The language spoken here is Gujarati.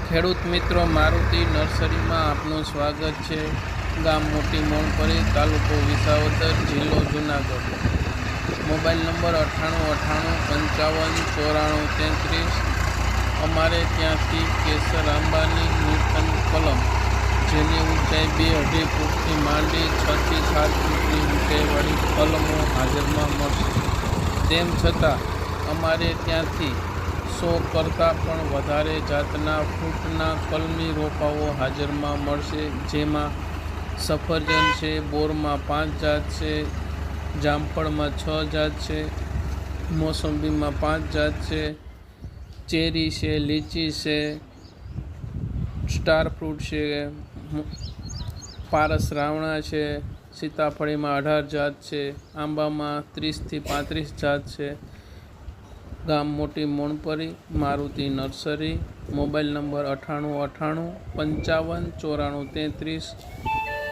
ખેડૂત મિત્રો, મારુતિ નર્સરીમાં આપનું સ્વાગત છે। ગામ મોટી મોણપરી, તાલુકો વિસાવદર, જિલ્લો જુનાગઢ। Mobile number 9898559433। અમારે ત્યાંથી કેસર આંબાની નૂતન કલમ, જેની ઊંચાઈ 2-2.5 ફૂટથી માંડી 6 થી 7 ફૂટની ઊંચાઈવાળી કલમો હાજરમાં મળશે। તેમ છતાં અમારે ત્યાંથી 100 કરતાં પણ વધારે જાતના ફ્રૂટના કલમી રોપાઓ હાજરમાં મળશે, જેમાં સફરજન છે, બોરમાં 5 જાત છે, જામફળમાં 6 જાત છે, મોસંબીમાં 5 જાત છે, ચેરી છે, લીચી છે, સ્ટાર ફ્રૂટ છે, પારસ રાવણા છે, સીતાફળીમાં 18 જાત છે, આંબામાં 30 થી 35 જાત છે। ગામ મોટી મોણપરી, મારુતિ નર્સરી। Mobile number 9898559433।